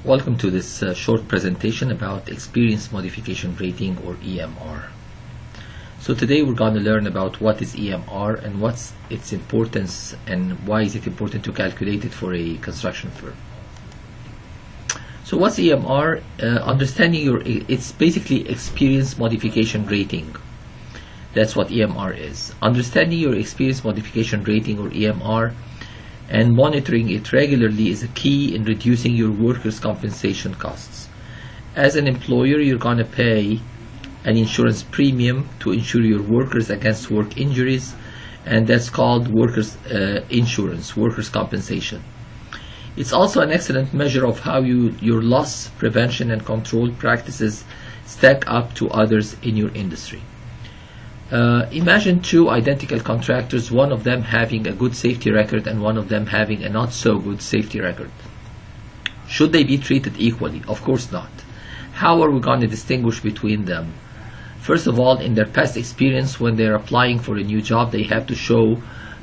Welcome to this short presentation about Experience Modification Rating, or EMR. So today we're going to learn about what is EMR and what's its importance and why is it important to calculate it for a construction firm. So what's EMR? It's basically Experience Modification Rating. That's what EMR is. Understanding your Experience Modification Rating, or EMR, and monitoring it regularly is a key in reducing your workers' compensation costs. As an employer, you're going to pay an insurance premium to insure your workers against work injuries, and that's called workers' insurance, workers' compensation. It's also an excellent measure of how your loss prevention and control practices stack up to others in your industry. Imagine two identical contractors, one of them having a good safety record and one of them having a not so good safety record. Should they be treated equally? Of course not. How are we going to distinguish between them? First of all, in their past experience, when they're applying for a new job, they have to show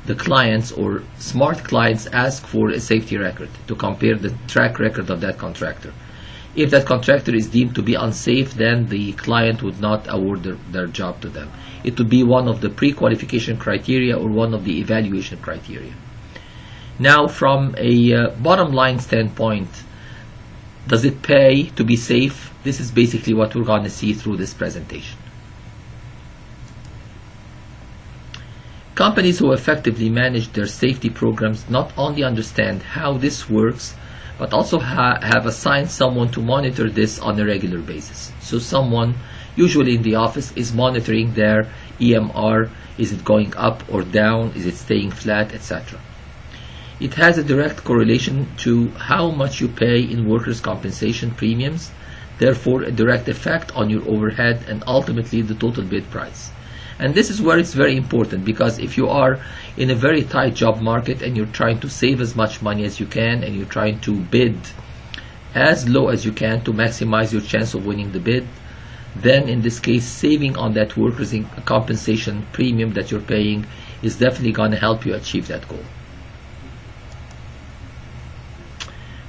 the clients, or smart clients ask for a safety record to compare the track record of that contractor. If that contractor is deemed to be unsafe, then the client would not award their job to them. It would be one of the pre-qualification criteria or one of the evaluation criteria. Now, from a bottom line standpoint, does it pay to be safe? This is basically what we're going to see through this presentation. Companies who effectively manage their safety programs not only understand how this works, but also have assigned someone to monitor this on a regular basis. So someone, usually in the office, is monitoring their EMR. Is it going up or down? Is it staying flat, etc.? It has a direct correlation to how much you pay in workers' compensation premiums, therefore a direct effect on your overhead and ultimately the total bid price. And this is where it's very important, because if you are in a very tight job market and you're trying to save as much money as you can and you're trying to bid as low as you can to maximize your chance of winning the bid, then in this case, saving on that workers' compensation premium that you're paying is definitely going to help you achieve that goal.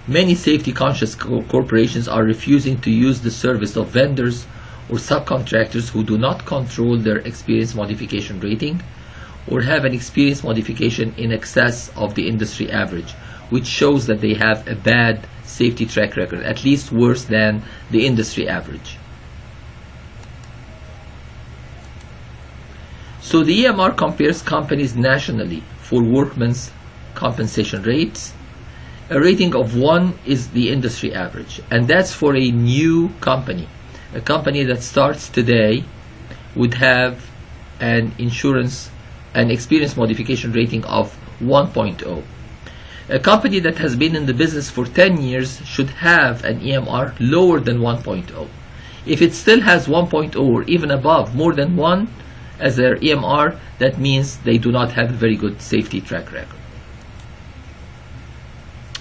Many safety-conscious corporations are refusing to use the service of vendors or subcontractors who do not control their experience modification rating or have an experience modification in excess of the industry average, which shows that they have a bad safety track record, at least worse than the industry average. So the EMR compares companies nationally for workmen's compensation rates. A rating of 1 is the industry average, and that's for a new company. A company that starts today would have an experience modification rating of 1.0. A company that has been in the business for 10 years should have an EMR lower than 1.0. If it still has 1.0 or even above, more than 1 as their EMR, that means they do not have a very good safety track record.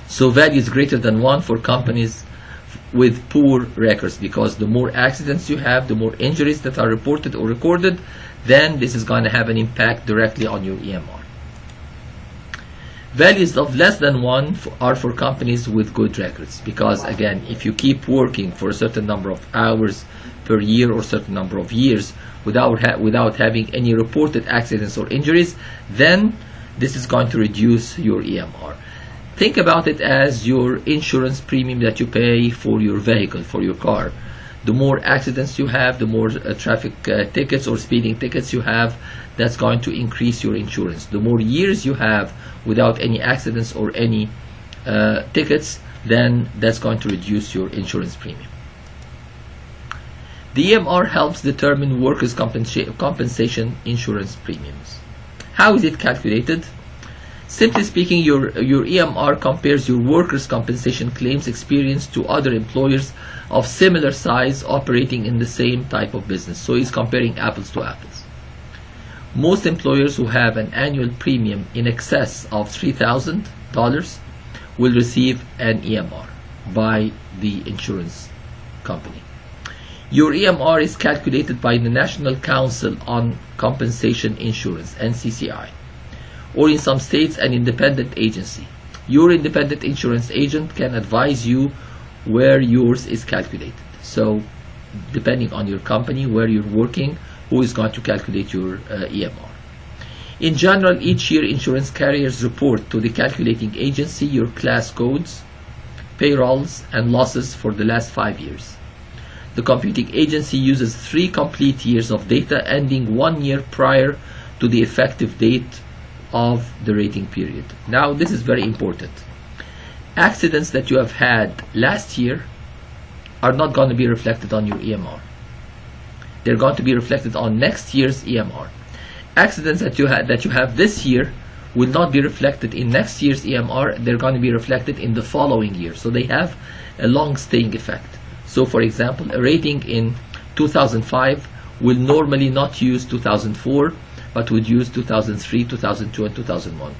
So values greater than 1 for companies with poor records, because the more accidents you have, the more injuries that are reported or recorded, then this is going to have an impact directly on your EMR. Values of less than 1 are for companies with good records, because again, if you keep working for a certain number of hours per year or a certain number of years without having any reported accidents or injuries, then this is going to reduce your EMR. Think about it as your insurance premium that you pay for your vehicle, for your car. The more accidents you have, the more traffic tickets or speeding tickets you have, that's going to increase your insurance. The more years you have without any accidents or any tickets, then that's going to reduce your insurance premium. The EMR helps determine workers' compensation insurance premiums. How is it calculated? Simply speaking, your EMR compares your workers' compensation claims experience to other employers of similar size operating in the same type of business. So it's comparing apples to apples. Most employers who have an annual premium in excess of $3,000 will receive an EMR by the insurance company. Your EMR is calculated by the National Council on Compensation Insurance, NCCI, or in some states an independent agency. Your independent insurance agent can advise you where yours is calculated. So depending on your company, where you're working, who is going to calculate your EMR. In general, each year insurance carriers report to the calculating agency your class codes, payrolls, and losses for the last 5 years. The computing agency uses 3 complete years of data ending 1 year prior to the effective date of the rating period. Now, this is very important. Accidents that you have had last year are not going to be reflected on your EMR. They're going to be reflected on next year's EMR. Accidents that you have this year will not be reflected in next year's EMR. They're going to be reflected in the following year. So they have a long staying effect. So for example, a rating in 2005 will normally not use 2004, but would use 2003, 2002, and 2001.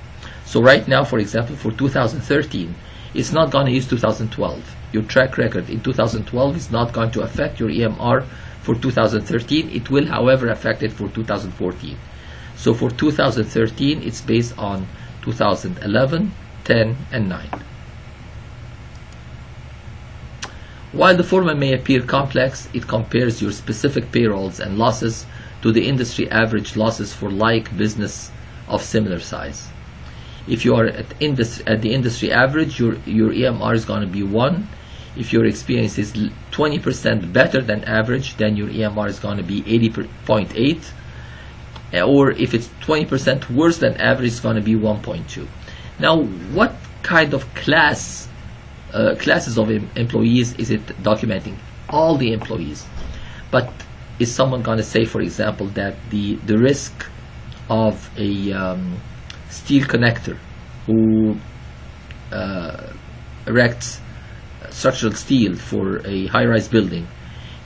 So right now, for example, for 2013, it's not going to use 2012. Your track record in 2012 is not going to affect your EMR for 2013. It will, however, affect it for 2014. So for 2013, it's based on 2011, 10, and 9. While the formula may appear complex, it compares your specific payrolls and losses to the industry average losses for like business of similar size. If you are at the industry average, your EMR is going to be 1. If your experience is 20% better than average, then your EMR is going to be 80.8. Or if it's 20% worse than average, it's going to be 1.2. Now, what kind of classes of employees is it documenting? All the employees. But is someone going to say, for example, that the risk of a steel connector who erects structural steel for a high-rise building,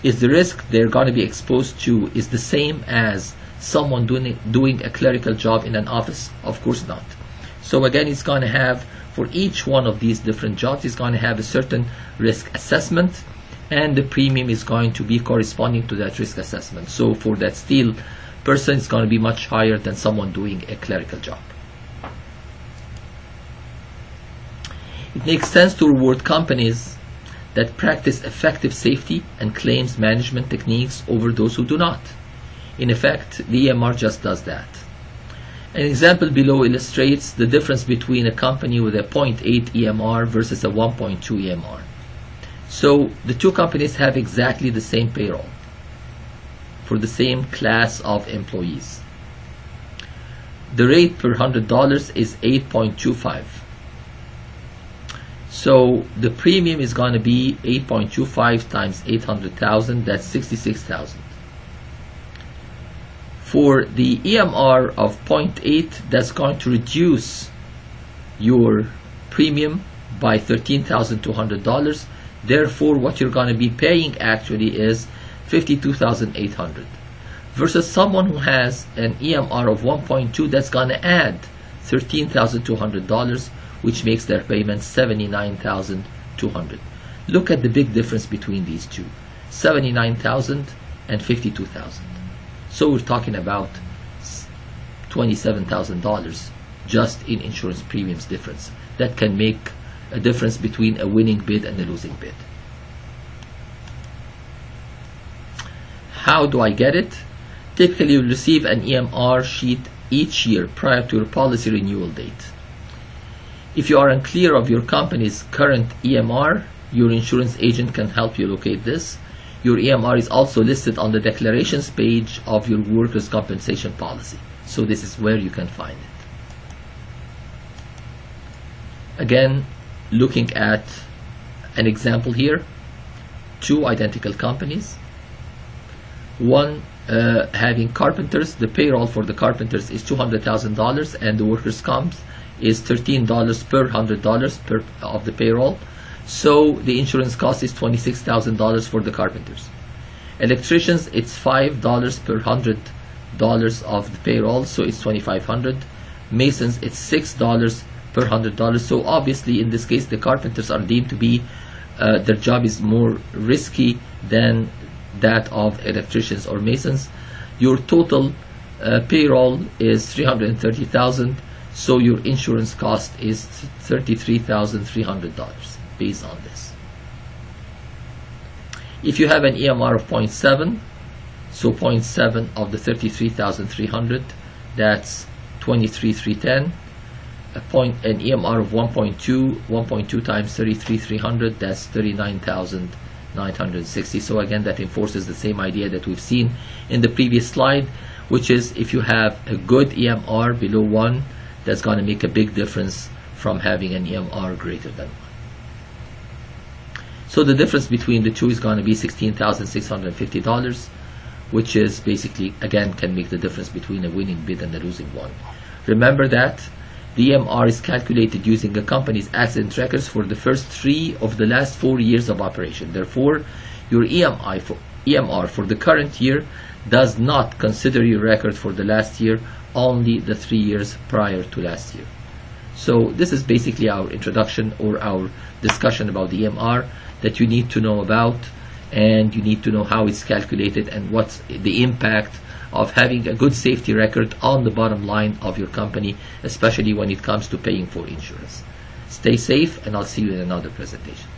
is the risk they're going to be exposed to is the same as someone doing a clerical job in an office? Of course not. So again, it's going to have, for each one of these different jobs, it's going to have a certain risk assessment, and the premium is going to be corresponding to that risk assessment. So for that steel person, it's going to be much higher than someone doing a clerical job. It makes sense to reward companies that practice effective safety and claims management techniques over those who do not. In effect, the EMR just does that. An example below illustrates the difference between a company with a 0.8 EMR versus a 1.2 EMR. So the two companies have exactly the same payroll for the same class of employees. The rate per $100 is 8.25. So the premium is going to be 8.25 times 800,000, that's 66,000. For the EMR of 0.8, that's going to reduce your premium by $13,200. Therefore, what you're going to be paying actually is $52,800. Versus someone who has an EMR of 1.2, that's going to add $13,200, which makes their payment $79,200. Look at the big difference between these two, $79,000 and $52,000. So we're talking about $27,000 just in insurance premiums difference. That can make a difference between a winning bid and a losing bid. How do I get it? Typically, you'll receive an EMR sheet each year prior to your policy renewal date. If you are unclear of your company's current EMR, your insurance agent can help you locate this. Your EMR is also listed on the declarations page of your workers' compensation policy. So this is where you can find it. Again, looking at an example here, two identical companies. One having carpenters, the payroll for the carpenters is $200,000 and the workers' comp is $13 per $100 of the payroll. So the insurance cost is $26,000 for the carpenters. Electricians, it's $5 per $100 of the payroll, so it's $2,500. Masons, it's $6 per $100. So obviously in this case the carpenters are deemed to be their job is more risky than that of electricians or masons. Your total payroll is $330,000, so your insurance cost is $33,300 based on this. If you have an EMR of 0.7, so 0.7 of the 33,300, that's 23,310. An EMR of 1.2 times 33,300, that's 39,960. So again, that enforces the same idea that we've seen in the previous slide, which is if you have a good EMR below 1, that's going to make a big difference from having an EMR greater than 1. So the difference between the two is going to be $16,650, which is basically, again, can make the difference between a winning bid and a losing one. Remember that the EMR is calculated using a company's accident records for the first 3 of the last 4 years of operation. Therefore, your EMR for the current year does not consider your record for the last year, only the 3 years prior to last year. So this is basically our introduction or our discussion about the EMR that you need to know about, and you need to know how it's calculated and what's the impact of having a good safety record on the bottom line of your company, especially when it comes to paying for insurance. Stay safe, and I'll see you in another presentation.